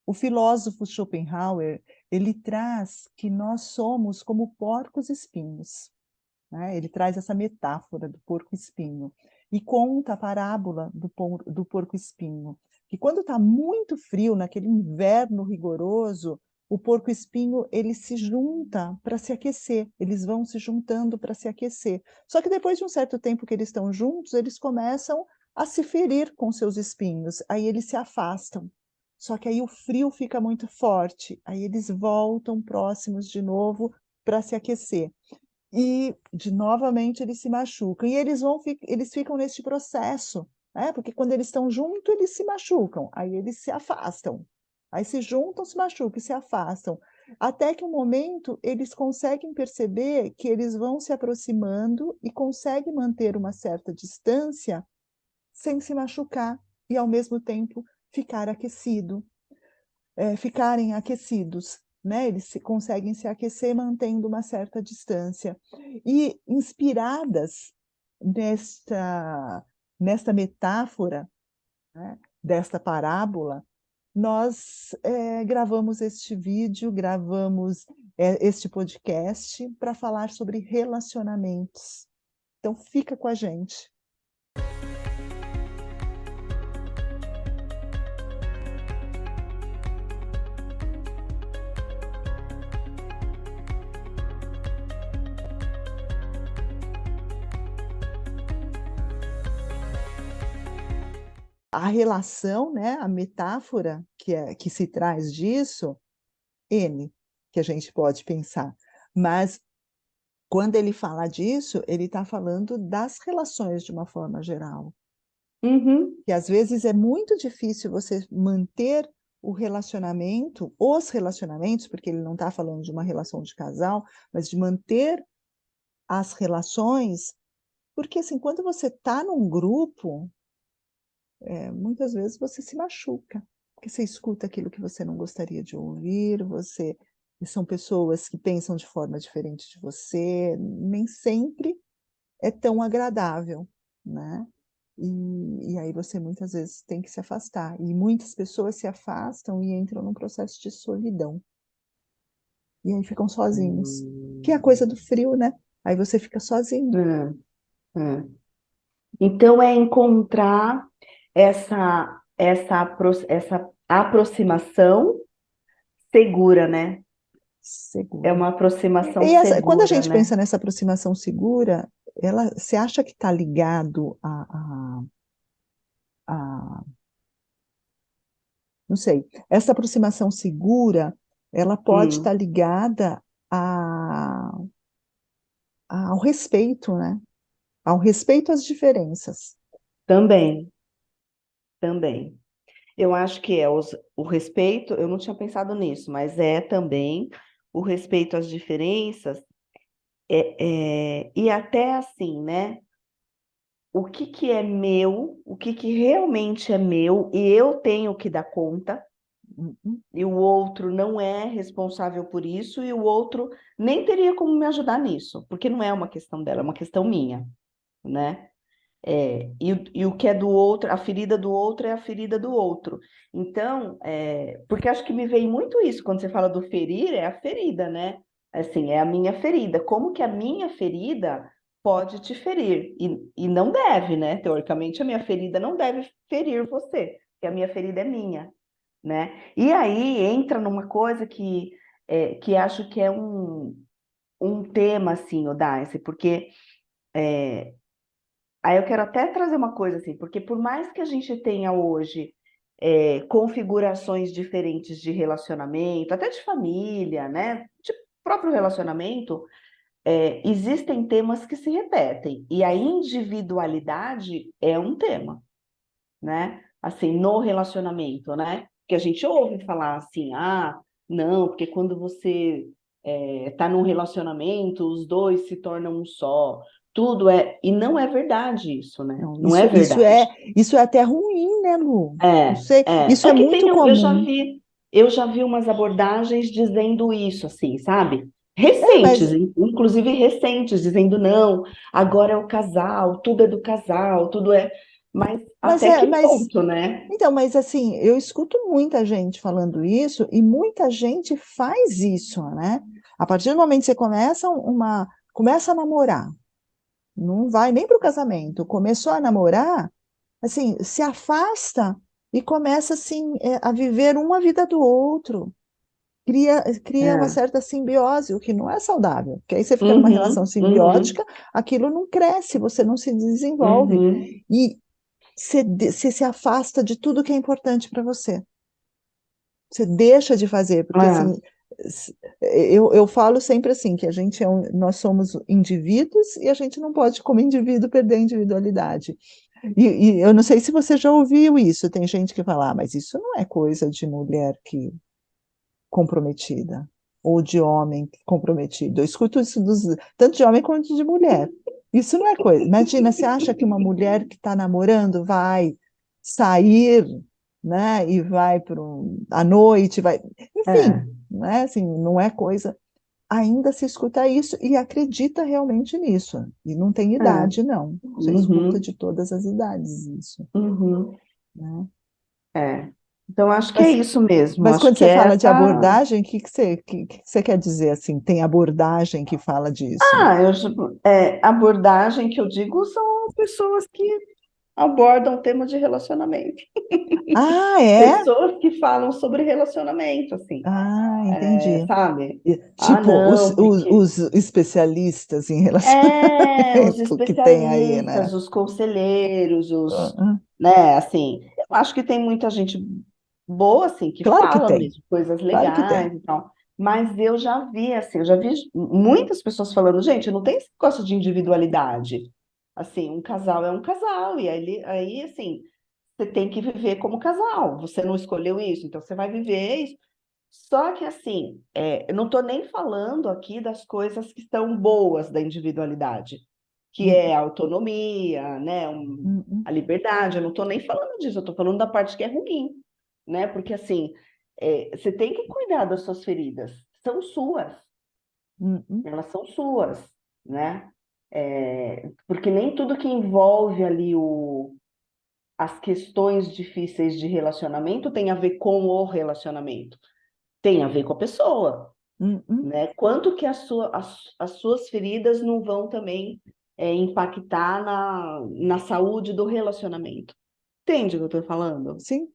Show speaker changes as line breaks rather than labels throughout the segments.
O filósofo Schopenhauer, ele traz que nós somos como porcos-espinhos, né? Ele traz essa metáfora do porco-espinho e conta a parábola do porco-espinho, que quando está muito frio, naquele inverno rigoroso, o porco-espinho ele se junta para se aquecer, eles vão se juntando para se aquecer. Só que depois de um certo tempo que eles estão juntos, eles começam a se ferir com seus espinhos, aí eles se afastam. Só que aí o frio fica muito forte, aí eles voltam próximos de novo para se aquecer. E novamente eles se machucam. E eles ficam neste processo, né? Porque quando eles estão juntos, eles se machucam, aí eles se afastam. Aí se juntam, se machucam e se afastam. Até que um momento eles conseguem perceber que eles vão se aproximando e conseguem manter uma certa distância sem se machucar e, ao mesmo tempo, ficarem aquecidos. Né? Eles conseguem se aquecer mantendo uma certa distância. E inspiradas nesta metáfora, né, desta parábola, nós gravamos este vídeo, gravamos este podcast para falar sobre relacionamentos. Então, fica com a gente. A relação, né, a metáfora que se traz disso, N, que a gente pode pensar. Mas, quando ele fala disso, ele está falando das relações de uma forma geral. E às vezes é muito difícil você manter os relacionamentos, porque ele não está falando de uma relação de casal, mas de manter as relações, porque assim, quando você está num grupo, muitas vezes você se machuca, porque você escuta aquilo que você não gostaria de ouvir, são pessoas que pensam de forma diferente de você, nem sempre é tão agradável, né? E aí você muitas vezes tem que se afastar. E muitas pessoas se afastam e entram num processo de solidão. E aí ficam sozinhos. Que é a coisa do frio, né? Aí você fica sozinho.
É. Então, é encontrar essa aproximação segura, né? É
Segura.
uma aproximação
Quando a
segura,
gente
né?
pensa nessa aproximação segura, você acha que está ligado não sei, essa aproximação segura, ela pode estar
Hum,
ligada ao respeito, né? Ao respeito às diferenças.
também, também. Eu acho que o respeito, eu não tinha pensado nisso, mas é também o respeito às diferenças, e até assim, né? O que que é meu, o que que realmente é meu, e eu tenho que dar conta,
Uhum.
e o outro não é responsável por isso, e o outro nem teria como me ajudar nisso, porque não é uma questão dela, é uma questão minha, né? E o que é do outro, a ferida do outro é a ferida do outro. Então, porque acho que me veio muito isso, quando você fala do ferir, é a ferida, né? Assim, é a minha ferida. Como que a minha ferida pode te ferir? E não deve, né? Teoricamente, a minha ferida não deve ferir você, porque a minha ferida é minha, né? E aí entra numa coisa que acho que é um tema, assim, o Darcy, porque aí eu quero até trazer uma coisa assim, porque por mais que a gente tenha hoje configurações diferentes de relacionamento, até de família, né? De próprio relacionamento, existem temas que se repetem, e a individualidade é um tema, né? Assim, no relacionamento, né? Que a gente ouve falar assim, não, porque quando você tá num relacionamento, os dois se tornam um só. Tudo é. E não é verdade isso, né?
Não,
Não é verdade.
isso é até ruim, né, Lu? Não
É,
sei, isso
é.
é
É que
muito
tem,
comum.
eu já vi umas abordagens dizendo isso, assim, sabe?
Mas
Recentes, inclusive recentes, dizendo não, agora é o casal, tudo é do casal, tudo é. Mas
Mas
até
é,
que
mas
ponto, né?
então, mas assim, eu escuto muita gente falando isso e muita gente faz isso, né? A partir do momento que você começa a namorar, não vai nem para o casamento, começou a namorar, assim, se afasta e começa assim a viver uma vida do outro. Cria uma
É.
certa simbiose, o que não é saudável, porque aí você fica numa relação
Uhum, uhum,
simbiótica, aquilo não cresce, você não se desenvolve.
uhum.
E você se afasta de tudo que é importante para você. Você deixa de fazer, porque
É,
assim, eu falo sempre assim, que a gente nós somos indivíduos e a gente não pode, como indivíduo, perder a individualidade. E eu não sei se você já ouviu isso, tem gente que fala, mas isso não é coisa de mulher que comprometida, ou de homem comprometido. Eu escuto isso tanto de homem quanto de mulher. Isso não é coisa. Imagina, você acha que uma mulher que está namorando vai sair, né, e vai para à noite, vai, enfim,
é,
né, assim, não é coisa. Ainda se escuta isso e acredita realmente nisso. E não tem
é.
idade, não. Você escuta
Uhum,
de todas as idades isso,
uhum,
né?
é. Então, acho que é
Mas
isso mesmo.
Mas
Acho
quando
que
você
é
fala de
essa.
abordagem, que você quer dizer assim? Tem abordagem que fala disso?
Ah, abordagem que eu digo são pessoas que abordam o tema de relacionamento.
Ah, é?
Pessoas que falam sobre relacionamento, assim,
Ah, entendi.
sabe? Ah,
Tipo,
não, porque
os especialistas em
os
relacionamento que tem aí, né?
especialistas, os conselheiros,
Ah,
os,
ah.
né, assim, eu acho que tem muita gente boa, assim, que
Claro que
fala
tem,
mesmo coisas
claro que
legais
tem.
e tal. Mas eu já vi, assim, eu já vi muitas pessoas falando, gente, não tem esse negócio de individualidade. Assim, um casal é um casal, e aí assim, você tem que viver como casal. Você não escolheu isso, então você vai viver isso. Só que assim, eu não estou nem falando aqui das coisas que estão boas da individualidade, que
Hum,
é a autonomia, né,
hum.
a liberdade. Eu não estou nem falando disso, eu estou falando da parte que é ruim, né? Porque assim, você tem que cuidar das suas feridas, são suas,
Hum.
elas são suas, né? Porque nem tudo que envolve ali as questões difíceis de relacionamento tem a ver com o relacionamento, tem a ver com a pessoa,
Hum.
né? Quanto que as suas feridas não vão também impactar na saúde do relacionamento? Entende o que eu estou falando?
Sim,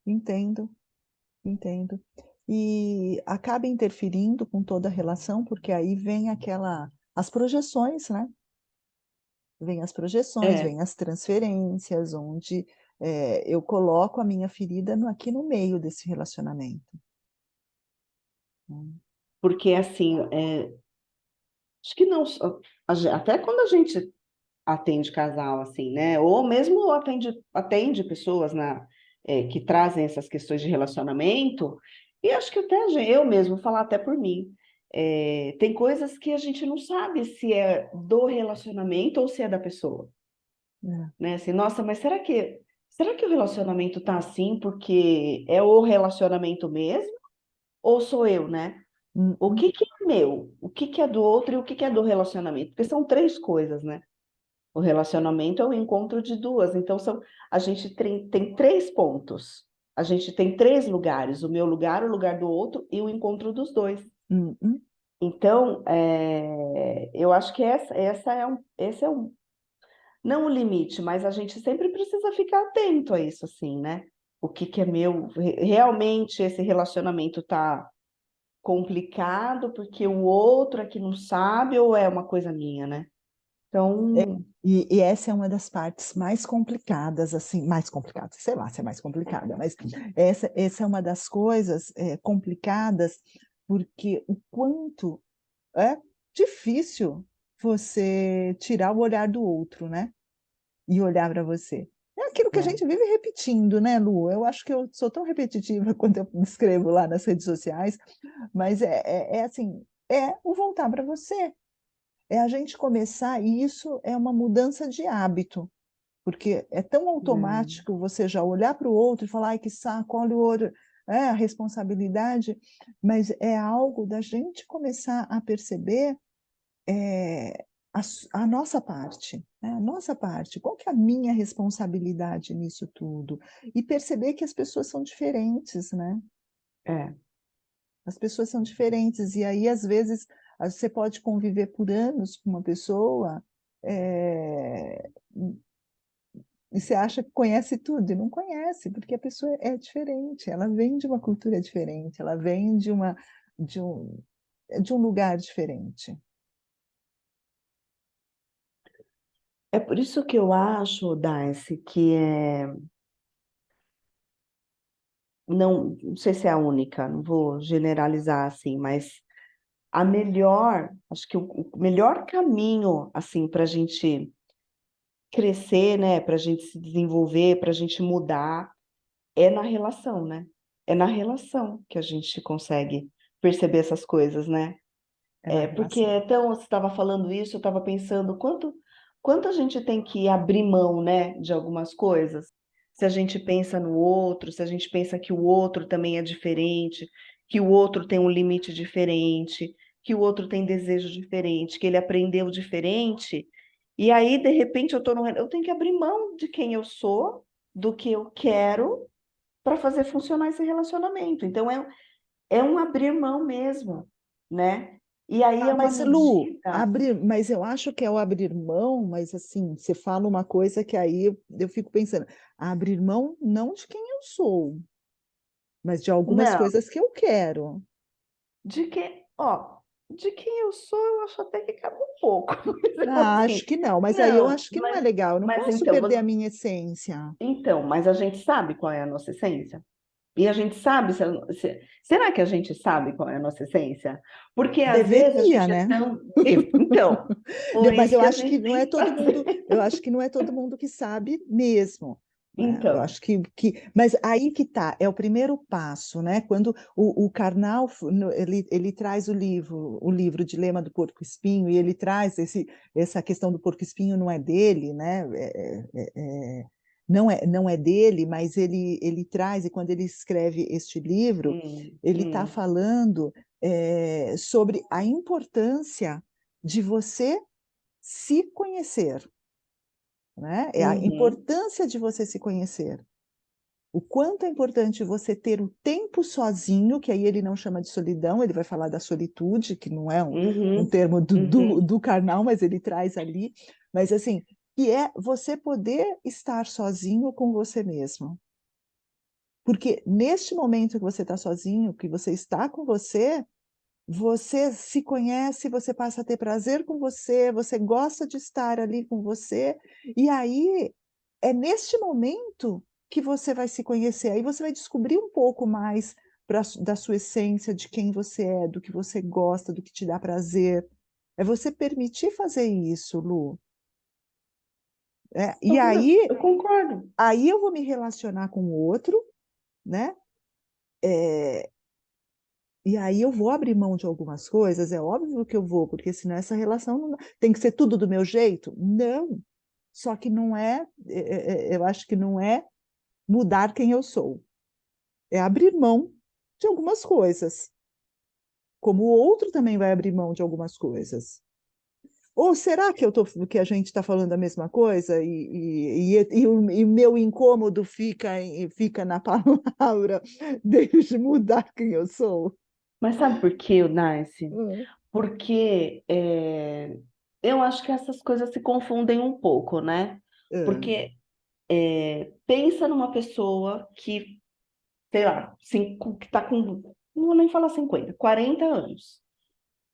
entendo, entendo. E acaba interferindo com toda a relação, porque aí vem as projeções, né? Vem as projeções,
É,
vem as transferências, onde eu coloco a minha ferida aqui no meio desse relacionamento, né?
porque assim, acho que não, até quando a gente atende casal, assim, né? Ou mesmo atende pessoas que trazem essas questões de relacionamento, e acho que até eu mesmo, vou falar até por mim, tem coisas que a gente não sabe se é do relacionamento ou se é da pessoa,
É.
né? Assim, nossa, mas será que o relacionamento tá assim porque é o relacionamento mesmo? Ou sou eu, né? O
Uhum.
que que é meu? O que que é do outro e o que que é do relacionamento? Porque são três coisas, né? O relacionamento é o encontro de duas. Então, a gente tem três pontos. A gente tem três lugares: o meu lugar, o lugar do outro e o encontro dos dois.
Uhum.
Então, eu acho que esse é não o limite, mas a gente sempre precisa ficar atento a isso, assim, né? O que que é meu? Realmente esse relacionamento tá complicado porque o outro é que não sabe ou é uma coisa minha, né?
É,
Então,
e essa é uma das partes mais complicadas, assim, mais complicadas, sei lá se é mais complicada, mas essa é uma das coisas complicadas, porque o quanto é difícil você tirar o olhar do outro, né? E olhar para você. É aquilo que a
é,
gente vive repetindo, né, Lu? Eu acho que eu sou tão repetitiva quando eu escrevo lá nas redes sociais, mas é assim, é o voltar para você. É a gente começar, e isso é uma mudança de hábito, porque é tão
é.
automático você já olhar para o outro e falar, ai, que saco, olha o outro, a responsabilidade, mas é algo da gente começar a perceber a nossa parte, né? A nossa parte, qual que é a minha responsabilidade nisso tudo? E perceber que as pessoas são diferentes, né?
É.
As pessoas são diferentes, e aí, às vezes, você pode conviver por anos com uma pessoa, é, e você acha que conhece tudo, e não conhece, porque a pessoa é diferente, ela vem de uma cultura diferente, ela vem de um, de um lugar diferente.
É por isso que eu acho, Darcy, que não sei se é a única, não vou generalizar assim, mas acho que o melhor caminho assim para a gente crescer, né, para a gente se desenvolver, para a gente mudar, é na relação, né? É na relação que a gente consegue perceber essas coisas, né?
É na
Porque
relação.
então você estava falando isso, eu estava pensando quanto a gente tem que abrir mão, né, de algumas coisas. Se a gente pensa no outro, se a gente pensa que o outro também é diferente, que o outro tem um limite diferente, que o outro tem desejo diferente, que ele aprendeu diferente, e aí de repente eu tenho que abrir mão de quem eu sou, do que eu quero, para fazer funcionar esse relacionamento. Então é um abrir mão mesmo, né? E aí é uma
Mas, Lu,
medida.
mas eu acho que é o abrir mão, mas assim, você fala uma coisa que aí eu fico pensando, abrir mão não de quem eu sou, mas de algumas
Não,
coisas que eu quero.
de quem eu sou, eu acho até que cabe um pouco. Mas eu,
Ah,
assim,
acho que não, mas aí eu
não,
acho que não é legal, eu não
mas
posso
então,
perder a minha essência.
mas a gente sabe qual é a nossa essência? E a gente sabe, será que a gente sabe qual é a nossa essência? Porque às vezes a
Deveria,
gente é
né?
tão. Então, por
Mas
isso
eu
que a
acho que
gente
não é
tem que
todo mundo,
fazer.
eu acho que não é todo mundo que sabe mesmo, né? Eu
Então,
acho mas aí que tá, é o primeiro passo, né? Quando o Karnal, ele traz o livro Dilema do Porco-Espinho, e ele traz essa questão do porco-espinho não é dele, né? Não é dele, mas ele traz, e quando ele escreve este livro,
hum,
ele está
hum,
falando sobre a importância de você se conhecer, né? É a
uhum,
importância de você se conhecer. O quanto é importante você ter o tempo sozinho, que aí ele não chama de solidão, ele vai falar da solitude, que não é um
uhum,
termo
uhum.
do carnal, mas ele traz ali. Mas assim, que é você poder estar sozinho com você mesmo. Porque neste momento que você está sozinho, que você está com você, você se conhece, você passa a ter prazer com você, você gosta de estar ali com você, e aí é neste momento que você vai se conhecer, aí você vai descobrir um pouco mais da sua essência, de quem você é, do que você gosta, do que te dá prazer. É você permitir fazer isso, Lu. E
Eu concordo.
aí eu vou me relacionar com o outro, né? É, E aí eu vou abrir mão de algumas coisas, é óbvio que eu vou, porque senão essa relação não tem que ser tudo do meu jeito. Não. Só que não eu acho que não é mudar quem eu sou. É abrir mão de algumas coisas, como o outro também vai abrir mão de algumas coisas. Ou será que a gente está falando a mesma coisa e o meu incômodo fica na palavra desde mudar quem eu sou?
Mas sabe por quê, Narci?
Hum,
Porque eu acho que essas coisas se confundem um pouco, né?
hum,
Porque pensa numa pessoa que, sei lá, que está com, não vou nem falar 50, 40 anos.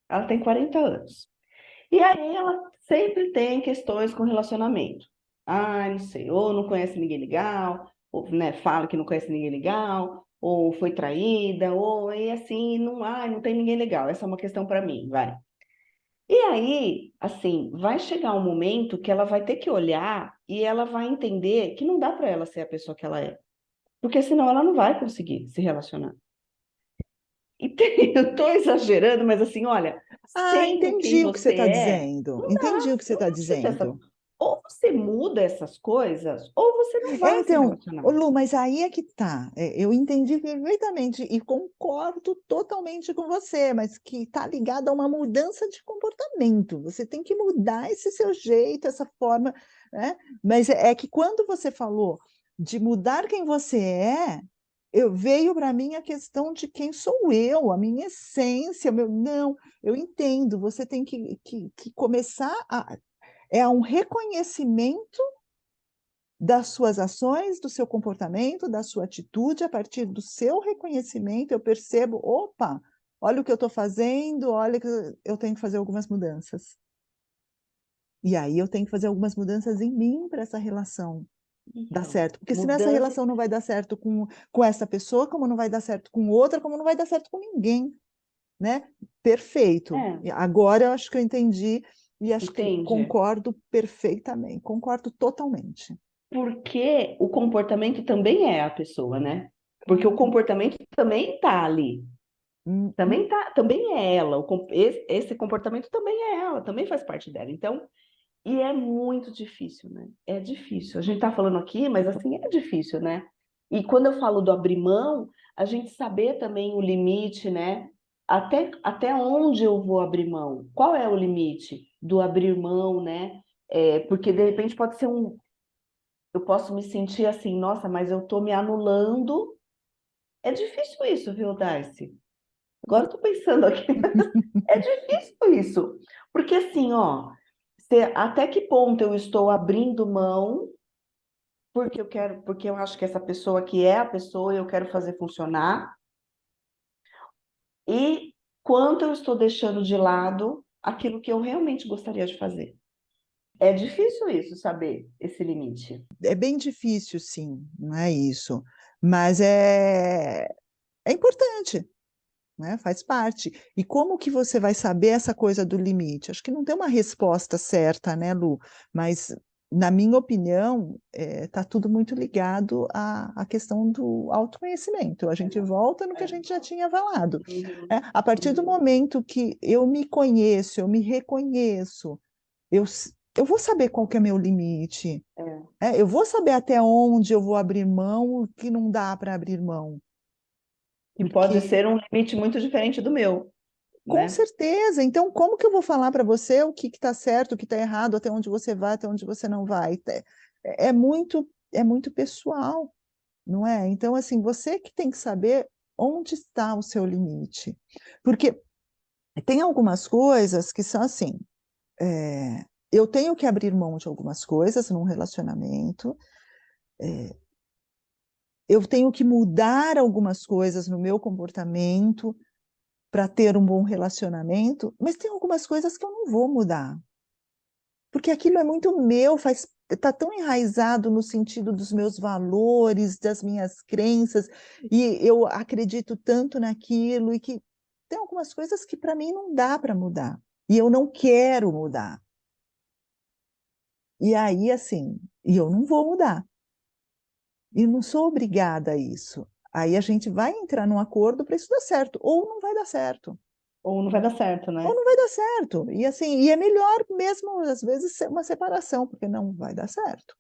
Ela tem 40 anos. E aí ela sempre tem questões com relacionamento. Ah, não sei, ou não conhece ninguém legal, ou né, fala que não conhece ninguém legal, ou foi traída, ou e assim, não tem ninguém legal. Essa é uma questão para mim, vai. E aí, assim, vai chegar um momento que ela vai ter que olhar e ela vai entender que não dá para ela ser a pessoa que ela é, porque senão ela não vai conseguir se relacionar. E eu estou exagerando, mas assim, olha,
Ah,
sendo quem
entendi o que você
você
está
é,
dizendo.
não
Entendi
dá.
o que você
Eu
está
não preciso ter essa.
dizendo.
ou você muda essas coisas, ou você não vai se
Então,
relacionar.
ô Lu, mas aí é que tá. Eu entendi perfeitamente e concordo totalmente com você, mas que está ligado a uma mudança de comportamento. Você tem que mudar esse seu jeito, essa forma, né? Mas é que quando você falou de mudar quem você é, veio para mim a questão de quem sou eu, a minha essência, meu, não, eu entendo, você tem que começar a um reconhecimento das suas ações, do seu comportamento, da sua atitude, a partir do seu reconhecimento, eu percebo, opa, olha o que eu estou fazendo, olha que eu tenho que fazer algumas mudanças. E aí eu tenho que fazer algumas mudanças em mim para essa relação dar
Então,
certo. Porque senão essa
mudança
relação não vai dar certo com essa pessoa, como não vai dar certo com outra, como não vai dar certo com ninguém, né? Perfeito.
é,
E agora eu acho que eu entendi e acho que
entende?
concordo perfeitamente, concordo totalmente.
Porque o comportamento também é a pessoa, né? Porque o
Claro.
comportamento também está ali. Também tá, também é ela. Esse comportamento também é ela, também faz parte dela. Então, e é muito difícil, né? É difícil. A gente tá falando aqui, mas assim, é difícil, né? E quando eu falo do abrir mão, a gente saber também o limite, né? Até onde eu vou abrir mão? Qual é o limite do abrir mão, né? Porque de repente pode ser eu posso me sentir assim, nossa, mas eu tô me anulando. É difícil isso, viu, Darcy? Agora eu tô pensando aqui. É difícil isso. Porque assim, ó, até que ponto eu estou abrindo mão porque eu quero, porque eu acho que essa pessoa que é a pessoa eu quero fazer funcionar, e quanto eu estou deixando de lado aquilo que eu realmente gostaria de fazer. É difícil isso, saber esse limite.
É bem difícil, sim, não é isso. Mas é importante, né? Faz parte. E como que você vai saber essa coisa do limite? Acho que não tem uma resposta certa, né, Lu? Mas, na minha opinião, está tudo muito ligado à questão do autoconhecimento. A gente volta no que a
É.
gente já tinha falado.
Uhum,
Né? A partir do
uhum.
momento que eu me conheço, eu me reconheço, eu vou saber qual que é meu limite.
É.
Eu vou saber até onde eu vou abrir mão, o que não dá para abrir mão.
E pode
Porque,
ser um limite muito diferente do meu,
com
né?
certeza, então como que eu vou falar para você o que está certo, o que está errado, até onde você vai, até onde você não vai? É muito pessoal, não é? Então, assim, você que tem que saber onde está o seu limite. Porque tem algumas coisas que são assim, eu tenho que abrir mão de algumas coisas num relacionamento, eu tenho que mudar algumas coisas no meu comportamento para ter um bom relacionamento, mas tem algumas coisas que eu não vou mudar, porque aquilo é muito meu, está tão enraizado no sentido dos meus valores, das minhas crenças, e eu acredito tanto naquilo, e que tem algumas coisas que para mim não dá para mudar, e eu não quero mudar. E aí, assim, e eu não vou mudar. E não sou obrigada a isso. Aí a gente vai entrar num acordo para isso dar certo, ou não vai dar certo,
Ou não vai dar certo,
ou
né?
não vai dar certo. E assim, e é melhor mesmo, às vezes, ser uma separação, porque não vai dar certo.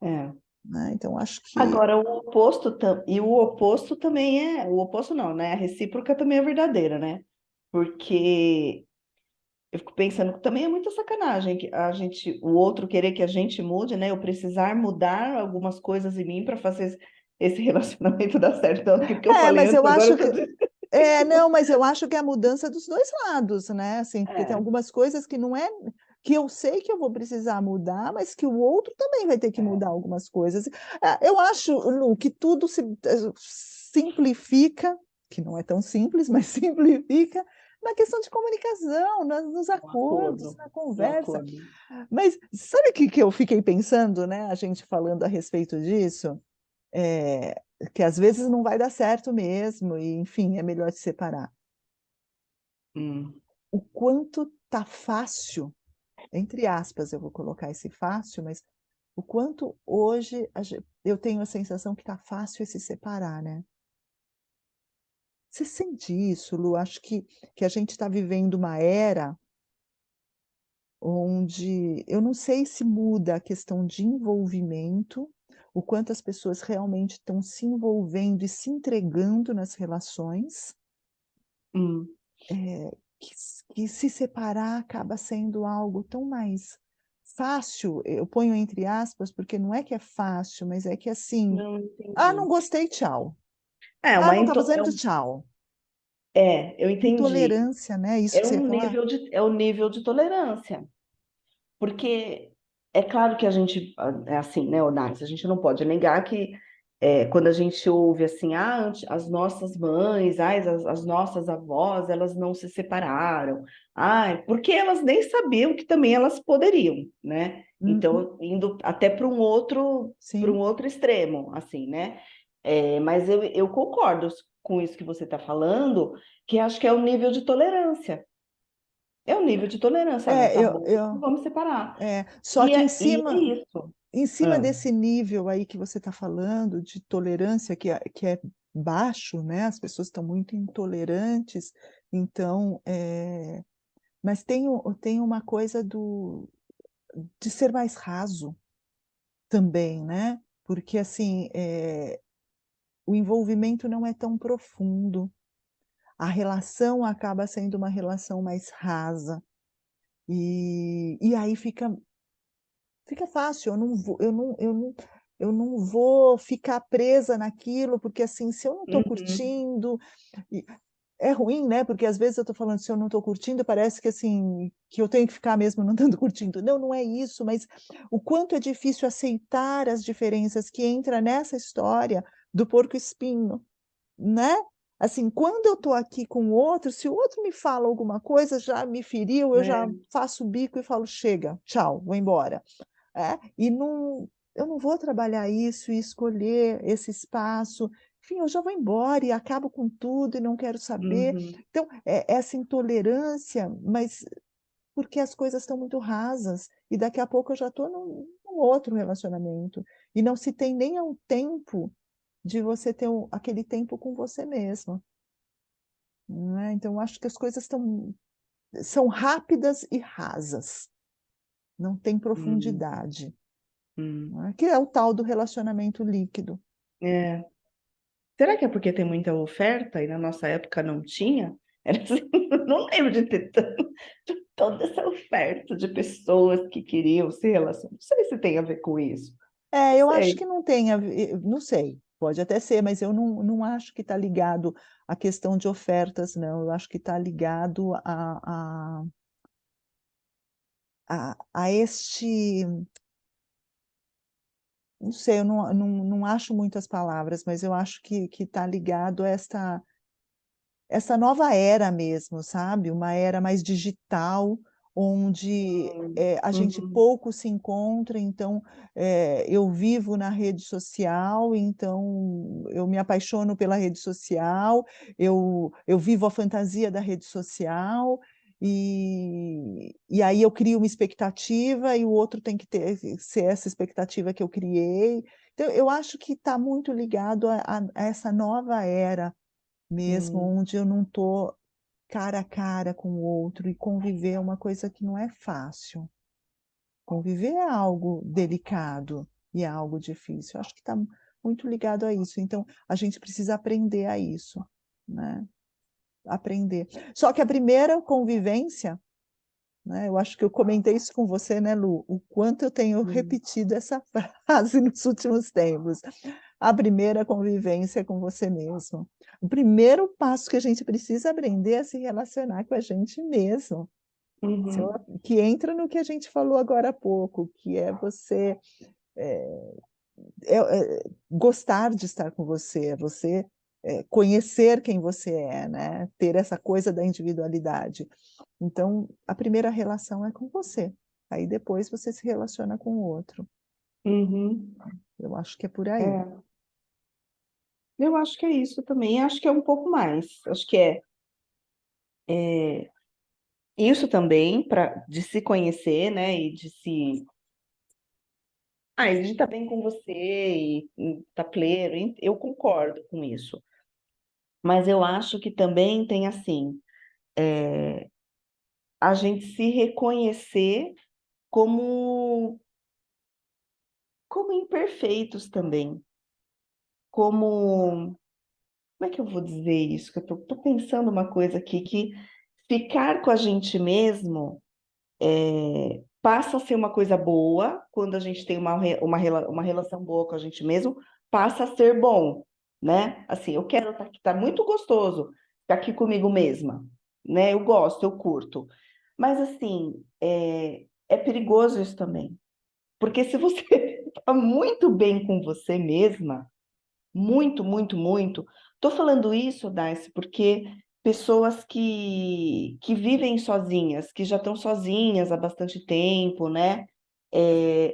É.
Né? Então, acho que
Agora, o oposto também o oposto não, né? A recíproca também é verdadeira, né? Porque eu fico pensando que também é muita sacanagem que o outro querer que a gente mude, né? Eu precisar mudar algumas coisas em mim para fazer esse relacionamento dar certo. Então, aquilo que eu falei
mas
antes,
eu
agora
acho
eu tô
que
dizendo.
não, mas eu acho que é a mudança dos dois lados, né? Assim, porque tem
É,
algumas coisas que não é que eu sei que eu vou precisar mudar, mas que o outro também vai ter que
é,
mudar algumas coisas. Eu acho, Lu, que tudo se simplifica, que não é tão simples, mas simplifica na questão de comunicação, nos
um
acordos,
acordo,
na
um
conversa.
acordo.
Mas sabe o que eu fiquei pensando, né? A gente falando a respeito disso? É, que às vezes não vai dar certo mesmo, e enfim, é melhor se separar.
Hum.
O quanto tá fácil, entre aspas, eu vou colocar esse fácil, mas o quanto hoje eu tenho a sensação que tá fácil se separar, né? Você sente isso, Lu? Acho que a gente está vivendo uma era onde eu não sei se muda a questão de envolvimento, o quanto as pessoas realmente estão se envolvendo e se entregando nas relações,
Hum.
que se separar acaba sendo algo tão mais fácil, eu ponho entre aspas, porque não é que é fácil, mas é que assim:
Não
"Ah, não
entendi.
gostei, tchau.
É,
Ah, não está fazendo, tchau".
eu entendi.
Intolerância, né, isso que você ia falar?
É um nível de tolerância. Porque é claro que a gente, é assim, né, Onais, a gente não pode negar que quando a gente ouve assim, as nossas mães, as nossas avós, elas não se separaram, porque elas nem sabiam que também elas poderiam, né?
Uhum,
Então, indo até para um
sim.
outro extremo, assim, né? Mas eu concordo com isso que você está falando, que acho que é o nível de tolerância. É o nível de tolerância. Olha,
É,
tá bom, não vamos separar.
só que
E é isso.
em cima
Ah,
desse nível aí que você está falando, de tolerância, que é baixo, né, as pessoas estão muito intolerantes, então, mas tem uma coisa de ser mais raso também, né, porque assim, o envolvimento não é tão profundo, a relação acaba sendo uma relação mais rasa, e aí fica fácil, eu não vou ficar presa naquilo, porque, assim, se eu não estou
uhum,
curtindo e é ruim, né, porque às vezes eu estou falando: "Se eu não estou curtindo", parece que, assim, que eu tenho que ficar mesmo não estando curtindo. Não, não é isso, mas o quanto é difícil aceitar as diferenças que entra nessa história do porco-espinho, né. Assim, quando eu estou aqui com o outro, se o outro me fala alguma coisa, já me feriu, eu já
né?
faço o bico e falo: "Chega, tchau, vou embora". E não, eu não vou trabalhar isso e escolher esse espaço, enfim, eu já vou embora e acabo com tudo e não quero saber.
Uhum,
Então, essa intolerância, mas porque as coisas estão muito rasas e daqui a pouco eu já estou num outro relacionamento, e não se tem nem um tempo de você ter aquele tempo com você mesma, né. Então eu acho que as coisas são rápidas e rasas, não tem
uhum,
profundidade.
uhum.
Né, que é o tal do relacionamento líquido.
É. Será que é porque tem muita oferta e na nossa época não tinha? Era assim, eu não lembro de ter toda essa oferta de pessoas que queriam se relacionar. Não sei se tem a ver com isso. Não
Eu acho
sei.
que não tem a ver, não sei, pode até ser, mas eu não acho que está ligado à questão de ofertas não, eu acho que está ligado a este, não sei, eu não acho muitas palavras, mas eu acho que está ligado a essa nova era mesmo, sabe, uma era mais digital, onde, a gente
Uhum,
pouco se encontra, então, eu vivo na rede social, então eu me apaixono pela rede social, eu vivo a fantasia da rede social, e aí eu crio uma expectativa e o outro tem que ser essa expectativa que eu criei. Então eu acho que está muito ligado a essa nova era mesmo,
uhum,
onde eu não estou cara a cara com o outro, e conviver é uma coisa que não é fácil. Conviver é algo delicado e é algo difícil. Eu acho que está muito ligado a isso, então a gente precisa aprender a isso, né, aprender. Só que a primeira convivência, né, eu acho que eu comentei isso com você, né, Lu, o quanto eu tenho
uhum,
repetido essa frase nos últimos tempos. A primeira convivência é com você mesmo. O primeiro passo que a gente precisa aprender é se relacionar com a gente mesmo. Se eu
uhum,
Que entra no que a gente falou agora há pouco, que é você, gostar de estar com você, é você, conhecer quem você é, né, ter essa coisa da individualidade. Então, a primeira relação é com você, aí depois você se relaciona com o outro.
uhum.
Eu acho que é por aí.
É, eu acho que é isso também. Acho que é um pouco mais. Acho que é isso também, de se conhecer, né? E de se. E de estar bem com você e estar pleno. Eu concordo com isso. Mas eu acho que também tem assim. a gente se reconhecer como, como imperfeitos também, como, como é que eu vou dizer isso? Que eu tô pensando uma coisa aqui, que ficar com a gente mesmo passa a ser uma coisa boa, quando a gente tem uma relação boa com a gente mesmo, passa a ser bom, né? Assim, eu quero estar aqui, tá muito gostoso estar aqui comigo mesma, né? Eu gosto, eu curto. Mas, assim, é perigoso isso também. Porque se você está muito bem com você mesma, muito, muito, muito. Estou falando isso, Darcy, porque pessoas que vivem sozinhas, que já estão sozinhas há bastante tempo, né?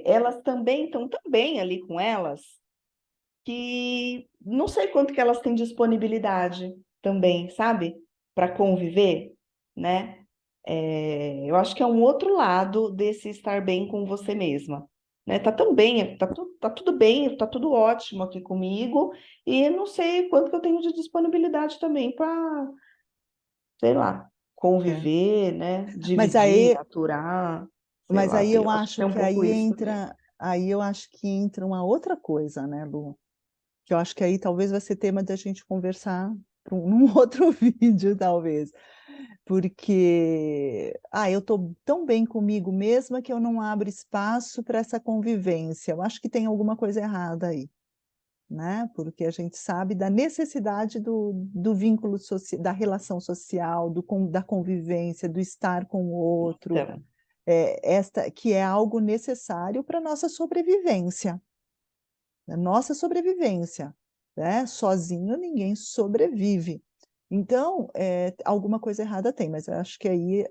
Elas também estão tão bem ali com elas, que não sei quanto que elas têm disponibilidade também, sabe? Para conviver, né? Eu acho que é um outro lado desse estar bem com você mesma, né? Tá tão bem, tá tudo bem, tá tudo ótimo aqui comigo, e não sei quanto que eu tenho de disponibilidade também para, sei lá,
É.
conviver, né?
Mas
Dividir,
aí,
aturar, sei
mas
lá,
aí eu
eu acho que
acho
tem um
que
pouco isso também.
aí eu acho que entra uma outra coisa, né, Lu? Que eu acho que aí talvez vai ser tema da gente conversar num outro vídeo, talvez. Porque, eu estou tão bem comigo mesma que eu não abro espaço para essa convivência. Eu acho que tem alguma coisa errada aí, né? Porque a gente sabe da necessidade do vínculo social, da relação social, da convivência, do estar com o outro,
Então,
esta que é algo necessário para a nossa sobrevivência. A nossa sobrevivência, né? Sozinho ninguém sobrevive. Então, alguma coisa errada tem, mas eu acho que aí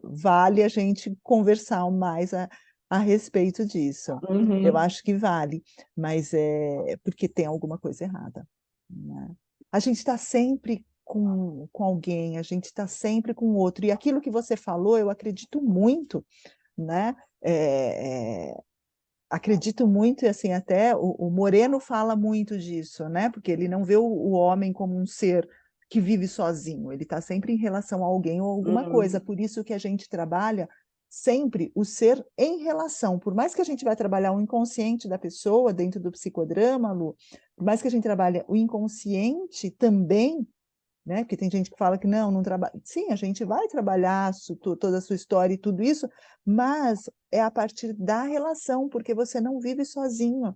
vale a gente conversar mais a respeito disso. Eu
uhum,
acho que vale, mas é porque tem alguma coisa errada, né? A gente está sempre com alguém, a gente está sempre com o outro, e aquilo que você falou, eu acredito muito, né? É, acredito muito, e assim, até o Moreno fala muito disso, né? Porque ele não vê o homem como um ser que vive sozinho, ele está sempre em relação a alguém ou alguma coisa.
uhum,
Por isso que a gente trabalha sempre o ser em relação. Por mais que a gente vai trabalhar o inconsciente da pessoa dentro do psicodrama, Lu, por mais que a gente trabalhe o inconsciente também, né? Porque tem gente que fala que não trabalha. Sim, a gente vai trabalhar toda a sua história e tudo isso, mas é a partir da relação, porque você não vive sozinho.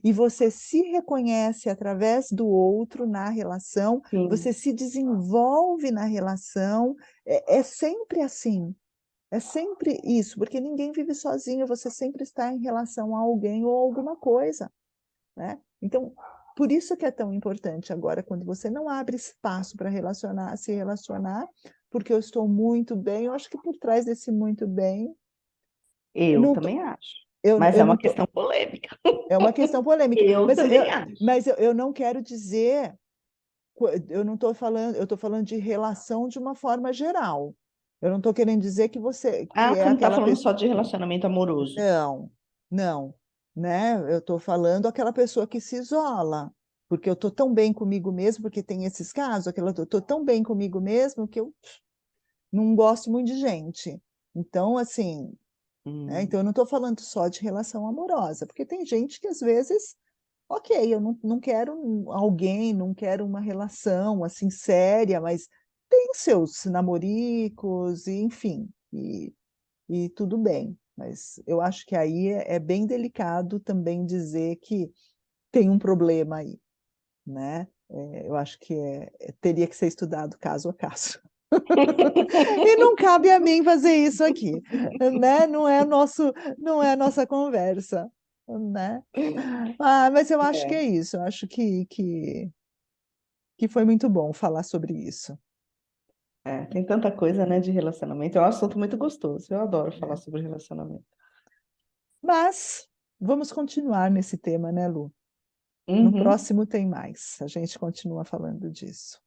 E você se reconhece através do outro na relação,
sim,
você se desenvolve na relação, é sempre assim. É sempre isso, porque ninguém vive sozinho, você sempre está em relação a alguém ou alguma coisa, né? Então, por isso que é tão importante agora, quando você não abre espaço para se relacionar, porque eu estou muito bem, eu acho que por trás desse muito bem, eu
eu
não tô,
também acho.
eu,
Mas
eu
é
não
uma
tô,
questão polêmica.
é uma questão polêmica,
Eu também acho.
mas eu não quero dizer, eu não estou falando, eu estou falando de relação de uma forma geral. Eu não estou querendo dizer que que
Ah,
é
você não está
aquela
falando
pessoa.
só de relacionamento amoroso.
Não, não, né? Eu estou falando aquela pessoa que se isola, porque eu estou tão bem comigo mesmo, porque tem esses casos, eu estou tão bem comigo mesmo que eu não gosto muito de gente. Então, assim, né?
Hum,
Então eu não estou falando só de relação amorosa, porque tem gente que às vezes, ok, eu não quero alguém, não quero uma relação assim séria, mas tem seus namoricos, e, enfim, e tudo bem. Mas eu acho que aí é bem delicado também dizer que tem um problema aí, né? Eu acho que teria que ser estudado caso a caso. E não cabe a mim fazer isso aqui, né? Não é a nossa conversa, né? Mas eu acho que
é,
é isso. Eu acho que foi muito bom falar sobre isso,
tem tanta coisa, né, de relacionamento. É um assunto muito gostoso. Eu adoro falar
né?
sobre relacionamento.
Mas vamos continuar nesse tema, né, Lu? No
Uhum,
próximo tem mais. A gente continua falando disso.